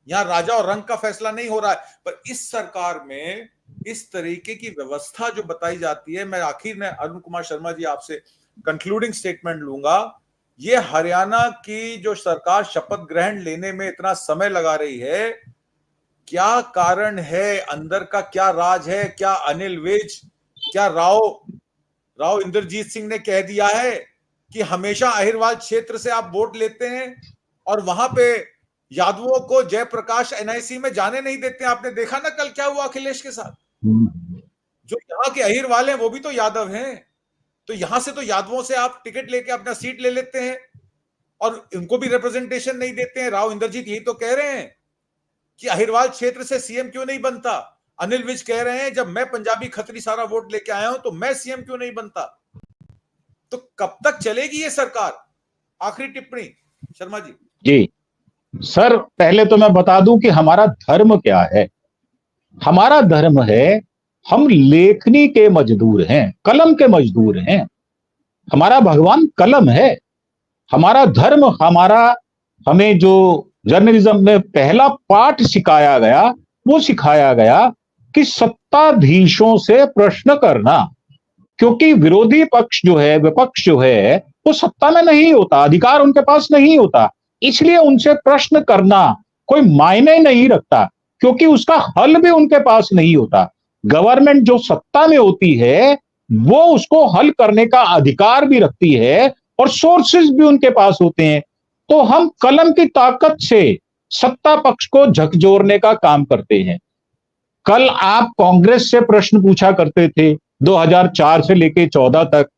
यहां राजा और रंग का फैसला नहीं हो रहा है। पर इस सरकार में इस तरीके की व्यवस्था जो बताई जाती है, मैं आखिर में अरुण कुमार शर्मा जी आपसे कंक्लूडिंग स्टेटमेंट लूंगा। ये हरियाणा की जो सरकार शपथ ग्रहण लेने में इतना समय लगा रही है, क्या कारण है? अंदर का क्या राज है? क्या अनिल विज, क्या राव इंद्रजीत सिंह ने कह दिया है कि हमेशा अहिरवाल क्षेत्र से आप वोट लेते हैं और वहां पे यादवों को जयप्रकाश एनआईसी में जाने नहीं देते? आपने देखा ना कल क्या हुआ अखिलेश के साथ। जो यहाँ के अहिरवाल हैं वो भी तो यादव हैं। तो यहां से तो यादवों से आप टिकट लेके अपना सीट ले लेते हैं और उनको भी रिप्रेजेंटेशन नहीं देते हैं। राव इंद्रजीत यही तो कह रहे हैं कि अहिरवाल क्षेत्र से सीएम क्यों नहीं बनता। अनिल विज कह रहे हैं जब मैं पंजाबी खत्री सारा वोट लेके आया हूं तो मैं सीएम क्यों नहीं बनता। तो कब तक चलेगी ये सरकार? आखिरी टिप्पणी शर्मा जी। जी सर, पहले तो मैं बता दूं कि हमारा धर्म क्या है। हमारा धर्म है, हम लेखनी के मजदूर हैं, कलम के मजदूर हैं। हमारा भगवान कलम है। हमारा धर्म, हमें जो जर्नलिज्म में पहला पाठ सिखाया गया, वो सिखाया गया कि सत्ताधीशों से प्रश्न करना, क्योंकि विरोधी पक्ष जो है, विपक्ष जो है, वो सत्ता में नहीं होता, अधिकार उनके पास नहीं होता। इसलिए उनसे प्रश्न करना कोई मायने नहीं रखता, क्योंकि उसका हल भी उनके पास नहीं होता। गवर्नमेंट जो सत्ता में होती है वो उसको हल करने का अधिकार भी रखती है और सोर्सेज भी उनके पास होते हैं। तो हम कलम की ताकत से सत्ता पक्ष को झकझोरने का काम करते हैं। कल आप कांग्रेस से प्रश्न पूछा करते थे 2004 से लेके 14 तक।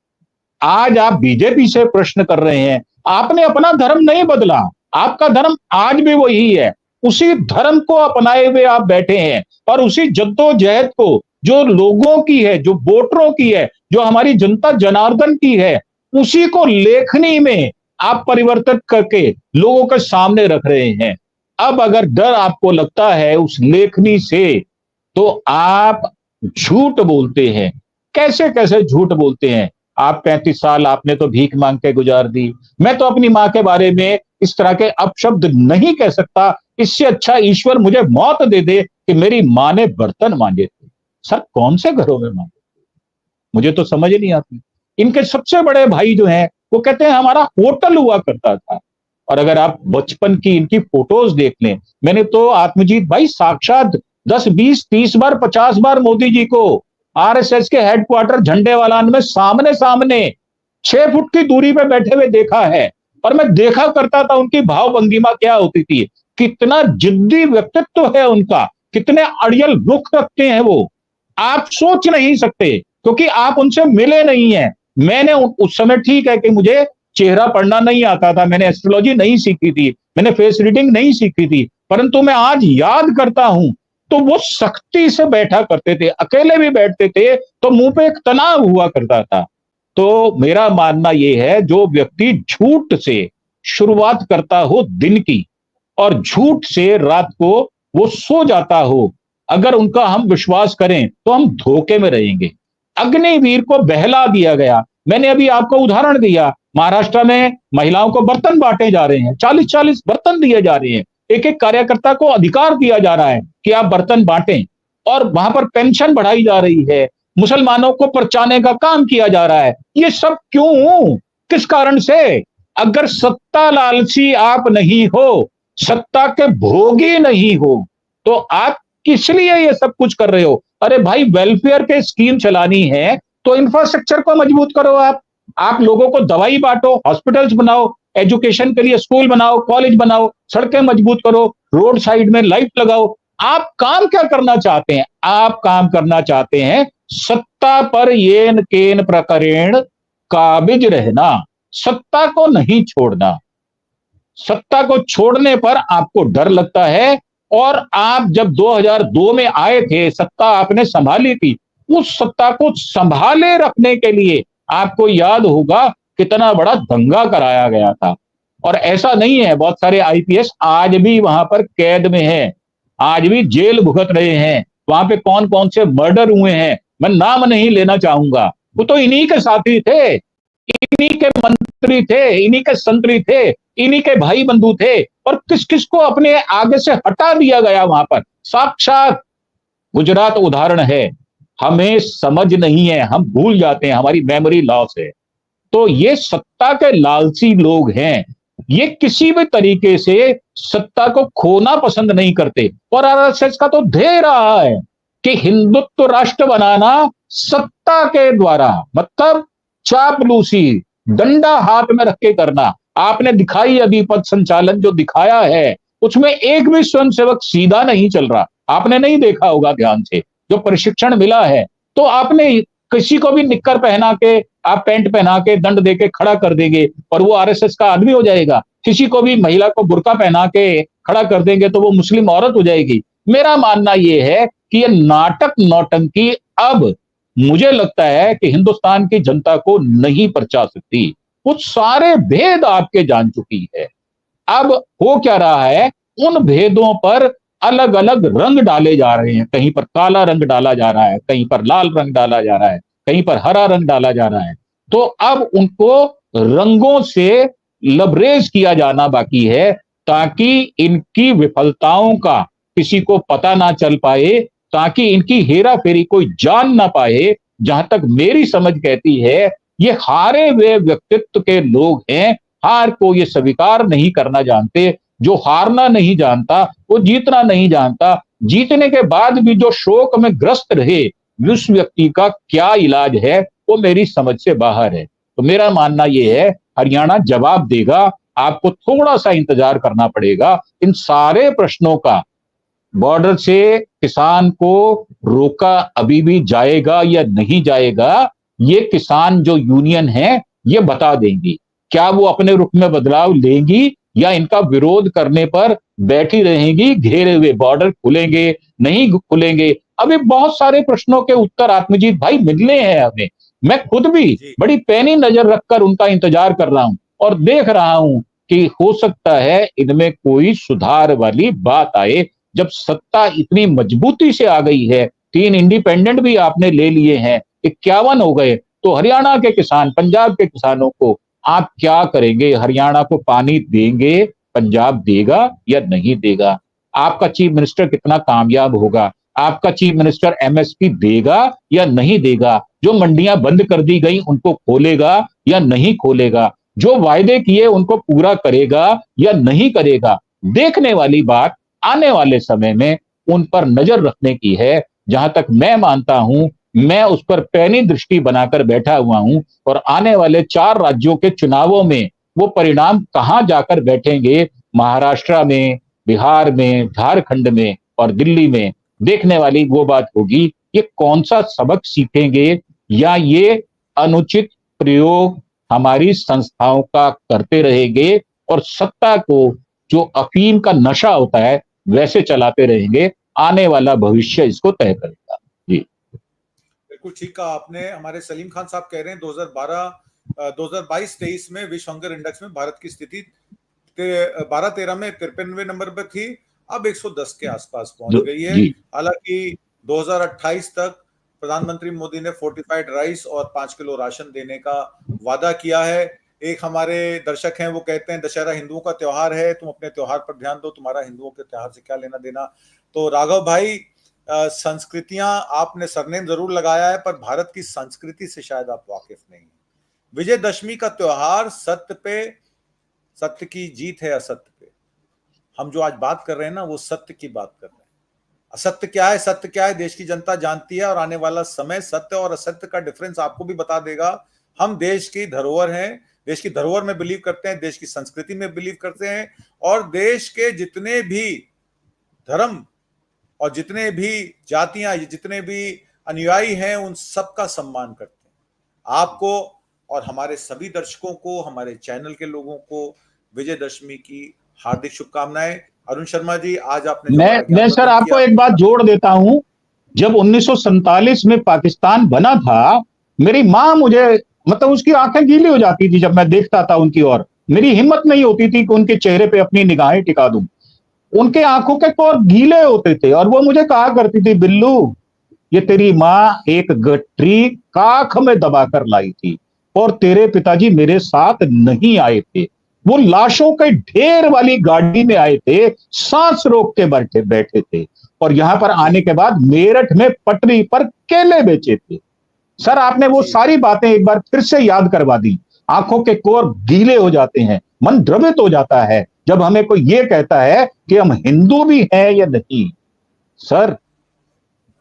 आज आप बीजेपी से प्रश्न कर रहे हैं। आपने अपना धर्म नहीं बदला, आपका धर्म आज भी वही है। उसी धर्म को अपनाए हुए आप बैठे हैं और उसी जद्दोजहद को जो लोगों की है, जो वोटरों की है, जो हमारी जनता जनार्दन की है, उसी को लेखनी में आप परिवर्तित करके लोगों के सामने रख रहे हैं। अब अगर डर आपको लगता है उस लेखनी से, तो आप झूठ बोलते हैं। कैसे कैसे झूठ बोलते हैं आप। 35 साल आपने तो भीख मांग के गुजार दी। मैं तो अपनी मां के बारे में इस तरह के अपशब्द नहीं कह सकता। इससे अच्छा ईश्वर मुझे मौत दे दे कि मेरी मां ने बर्तन मांजे थे। सर, कौन से घरों में मांगे? मुझे तो समझ नहीं आती। इनके सबसे बड़े भाई जो हैं वो कहते हैं हमारा होटल हुआ करता था। और अगर आप बचपन की इनकी फोटोज देख लें, मैंने तो आत्मजीत भाई साक्षात 10, 20, 30 बार, 50 बार मोदी जी को आरएसएस के हेडक्वार्टर झंडेवालान में सामने 6 फुट की दूरी पे बैठे हुए देखा है। और मैं देखा करता था उनकी भाव भंगिमा क्या होती थी। कितना जिद्दी व्यक्तित्व है उनका, कितने अड़ियल रुख रखते हैं वो, आप सोच नहीं सकते, क्योंकि आप उनसे मिले नहीं हैं। मैंने उस समय, ठीक है कि मुझे चेहरा पढ़ना नहीं आता था, मैंने एस्ट्रोलॉजी नहीं सीखी थी, मैंने फेस रीडिंग नहीं सीखी थी, परंतु मैं आज याद करता हूं तो वो सख्ती से बैठा करते थे। अकेले भी बैठते थे तो मुंह पे एक तनाव हुआ करता था। तो मेरा मानना यह है, जो व्यक्ति झूठ से शुरुआत करता हो दिन की और झूठ से रात को वो सो जाता हो, अगर उनका हम विश्वास करें तो हम धोखे में रहेंगे। अग्निवीर को बहला दिया गया। मैंने अभी आपको उदाहरण दिया, महाराष्ट्र में महिलाओं को बर्तन बांटे जा रहे हैं, 40-40 बर्तन दिए जा रहे हैं, एक एक कार्यकर्ता को अधिकार दिया जा रहा है कि आप बर्तन बांटें, और वहां पर पेंशन बढ़ाई जा रही है, मुसलमानों को परचाने का काम किया जा रहा है। ये सब क्यों, किस कारण से? अगर सत्ता लालची आप नहीं हो, सत्ता के भोगी नहीं हो, तो आप किस लिए ये सब कुछ कर रहे हो? अरे भाई, वेलफेयर के स्कीम चलानी है तो इंफ्रास्ट्रक्चर को मजबूत करो। आप लोगों को दवाई बांटो, हॉस्पिटल्स बनाओ, एजुकेशन के लिए स्कूल बनाओ, कॉलेज बनाओ, सड़कें मजबूत करो, रोड साइड में लाइट लगाओ। आप काम क्या करना चाहते हैं? आप काम करना चाहते हैं सत्ता पर येन केन प्रकरण काबिज रहना, सत्ता को नहीं छोड़ना। सत्ता को छोड़ने पर आपको डर लगता है, और आप जब 2002 में आए थे, सत्ता आपने संभाली थी, उस सत्ता को संभाले रखने के लिए आपको याद होगा कितना बड़ा दंगा कराया गया था। और ऐसा नहीं है, बहुत सारे आईपीएस आज भी वहां पर कैद में हैं, आज भी जेल भुगत रहे हैं। वहां पे कौन कौन से मर्डर हुए हैं मैं नाम नहीं लेना चाहूंगा, वो तो इन्हीं के साथी थे, इन्हीं के मंत्री थे, इन्हीं के संतरी थे, इन्हीं के भाई बंधु थे, और किस किस को अपने आगे से हटा दिया गया वहां पर। साक्षात गुजरात उदाहरण है। हमें समझ नहीं है, हम भूल जाते हैं, हमारी मेमोरी लॉस है। तो ये सत्ता के लालची लोग हैं, ये किसी भी तरीके से सत्ता को खोना पसंद नहीं करते। और आरएसएस का तो ध्येय रहा है कि हिंदुत्व राष्ट्र बनाना सत्ता के द्वारा, मतलब चापलूसी, डंडा हाथ में रख के करना। आपने दिखाई अभी पथ संचालन जो दिखाया है, उसमें एक भी स्वयंसेवक सीधा नहीं चल रहा, आपने नहीं देखा होगा ध्यान से। जो प्रशिक्षण मिला है, तो आपने किसी को भी निक्कर पहना के, आप पैंट पहना के दंड देके खड़ा कर देंगे और वो आरएसएस का आदमी हो जाएगा। किसी को भी महिला को बुर्का पहना के खड़ा कर देंगे तो वो मुस्लिम औरत हो जाएगी। मेरा मानना यह है कि ये नाटक नौटंकी अब मुझे लगता है कि हिंदुस्तान की जनता को नहीं परचा सकती। वो सारे भेद आपके जान चुकी है। अब हो क्या रहा है, उन भेदों पर अलग अलग रंग डाले जा रहे हैं। कहीं पर काला रंग डाला जा रहा है, कहीं पर लाल रंग डाला जा रहा है, कहीं पर हरा रंग डाला जा रहा है। तो अब उनको रंगों से लबरेज किया जाना बाकी है, ताकि इनकी विफलताओं का किसी को पता ना चल पाए, ताकि इनकी हेरा फेरी कोई जान ना पाए। जहां तक मेरी समझ कहती है, ये हारे हुए व्यक्तित्व के लोग हैं, हार को ये स्वीकार नहीं करना जानते। जो हारना नहीं जानता वो जीतना नहीं जानता। जीतने के बाद भी जो शोक में ग्रस्त रहे, उस व्यक्ति का क्या इलाज है, वो मेरी समझ से बाहर है। तो मेरा मानना यह है, हरियाणा जवाब देगा। आपको थोड़ा सा इंतजार करना पड़ेगा। इन सारे प्रश्नों का बॉर्डर से किसान को रोका अभी भी जाएगा या नहीं जाएगा, ये किसान जो यूनियन है ये बता देंगी। क्या वो अपने रुख में बदलाव लेंगी या इनका विरोध करने पर बैठी रहेंगी, घेरे हुए बॉर्डर खुलेंगे नहीं खुलेंगे। अभी बहुत सारे प्रश्नों के उत्तर आत्मजीत भाई मिलने हैं हमें। मैं खुद भी बड़ी पैनी नजर रखकर उनका इंतजार कर रहा हूं और देख रहा हूं कि हो सकता है इनमें कोई सुधार वाली बात आए। जब सत्ता इतनी मजबूती से आ गई है, 3 इंडिपेंडेंट भी आपने ले लिए हैं, 51 हो गए, तो हरियाणा के किसान, पंजाब के किसानों को आप क्या करेंगे? हरियाणा को पानी देंगे, पंजाब देगा या नहीं देगा? आपका चीफ मिनिस्टर कितना कामयाब होगा? आपका चीफ मिनिस्टर एमएसपी देगा या नहीं देगा? जो मंडियां बंद कर दी गई उनको खोलेगा या नहीं खोलेगा? जो वायदे किए उनको पूरा करेगा या नहीं करेगा? देखने वाली बात आने वाले समय में उन पर नजर रखने की है। जहां तक मैं मानता हूं, मैं उस पर पैनी दृष्टि बनाकर बैठा हुआ हूं, और आने वाले 4 राज्यों के चुनावों में वो परिणाम कहां जाकर बैठेंगे, महाराष्ट्र में, बिहार में, झारखंड में और दिल्ली में, देखने वाली वो बात होगी। ये कौन सा सबक सीखेंगे या ये अनुचित प्रयोग हमारी संस्थाओं का करते रहेंगे और सत्ता को जो अफीम का नशा होता है वैसे चलाते रहेंगे। आने वाला भविष्य इसको तय करेगा। जी बिल्कुल ठीक कहा आपने। हमारे सलीम खान साहब कह रहे हैं 2022-23 में विश्व हंगर इंडेक्स में भारत की स्थिति 12-13 में 53वें नंबर पर थी, अब 110 के आसपास पहुंच गई है। हालांकि 2028 तक प्रधानमंत्री मोदी ने फोर्टिफाइड राइस और 5 किलो राशन देने का वादा किया है। एक हमारे दर्शक हैं, वो कहते हैं दशहरा हिंदुओं का त्योहार है, तुम अपने त्योहार पर ध्यान दो, तुम्हारा हिंदुओं के त्योहार से क्या लेना देना। तो राघव भाई, संस्कृतियां, आपने सरनेम जरूर लगाया है, पर भारत की संस्कृति से शायद आप वाकिफ नहीं है। विजयदशमी का त्योहार सत्य पे, सत्य की जीत है असत्य पे। हम जो आज बात कर रहे हैं ना, वो सत्य की बात कर रहे हैं। असत्य क्या है, सत्य क्या है, देश की जनता जानती है, और आने वाला समय सत्य और असत्य का डिफरेंस आपको भी बता देगा। हम देश की धरोहर हैं, देश की धरोहर में बिलीव करते हैं, देश की संस्कृति में बिलीव करते हैं, और देश के जितने भी धर्म और जितने भी जातियां, जितने भी अनुयायी हैं, उन सबका सम्मान करते हैं। आपको और हमारे सभी दर्शकों को, हमारे चैनल के लोगों को विजयदशमी की हार्दिक शुभकामनाएं। अरुण शर्मा जी, आज आपने मैं सर आपको एक बात जोड़ देता हूं। जब 1947 में पाकिस्तान बना था, मेरी मां मुझे, मतलब उसकी आंखें गीली हो जाती थी जब मैं देखता था उनकी ओर। मेरी हिम्मत नहीं होती थी कि उनके चेहरे पे अपनी निगाहें टिका दूं। उनके आंखों के कोर गीले होते थे, और वो मुझे कहा करती थी, बिल्लू, ये तेरी मां एक गठरी काख में दबाकर लाई थी, और तेरे पिताजी मेरे साथ नहीं आए थे। वो लाशों के ढेर वाली गाड़ी में आए थे, सांस रोक के बैठे थे, और यहां पर आने के बाद मेरठ में पटरी पर केले बेचे थे। सर, आपने वो सारी बातें एक बार फिर से याद करवा दी। आंखों के कोर गीले हो जाते हैं, मन द्रवित हो जाता है जब हमें कोई ये कहता है कि हम हिंदू भी हैं या नहीं। सर,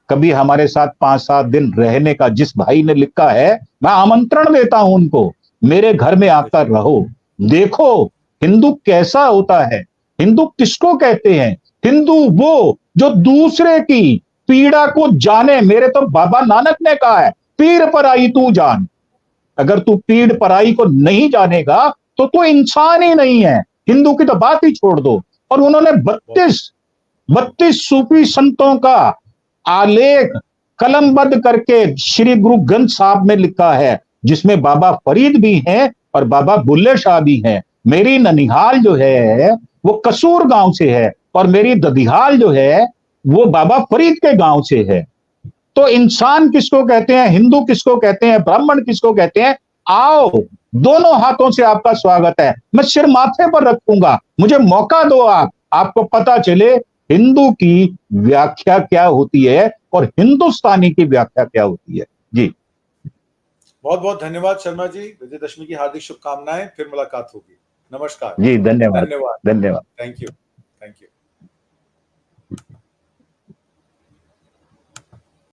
कभी हमारे साथ 5-7 दिन रहने का जिस भाई ने लिखा है, मैं आमंत्रण देता हूं उनको, मेरे घर में आकर रहो, देखो हिंदू कैसा होता है, हिंदू किसको कहते हैं। हिंदू वो जो दूसरे की पीड़ा को जाने। मेरे तो बाबा नानक ने कहा है, पीड़ पर आई तू जान। अगर तू पीड़ पराई को नहीं जानेगा तो तू इंसान ही नहीं है। हिंदू की तो बात ही छोड़ दो। और उन्होंने 32 सूफी संतों का आलेख कलमबद्ध करके श्री गुरु ग्रंथ साहब में लिखा है, जिसमें बाबा फरीद भी हैं और बाबा बुल्ले शाह भी हैं। मेरी ननिहाल जो है वो कसूर गांव से है, और मेरी ददिहाल जो है वो बाबा फरीद के गांव से है। तो इंसान किसको कहते हैं, हिंदू किसको कहते हैं, ब्राह्मण किसको कहते हैं? आओ, दोनों हाथों से आपका स्वागत है। मैं सिर माथे पर रखूंगा, मुझे मौका दो, आपको पता चले हिंदू की व्याख्या क्या होती है और हिंदुस्तानी की व्याख्या क्या होती है। जी, बहुत बहुत धन्यवाद शर्मा जी। विजयदशमी की हार्दिक शुभकामनाएं। फिर मुलाकात होगी। नमस्कार जी, धन्यवाद। धन्यवाद। धन्यवाद। Thank you. Thank you.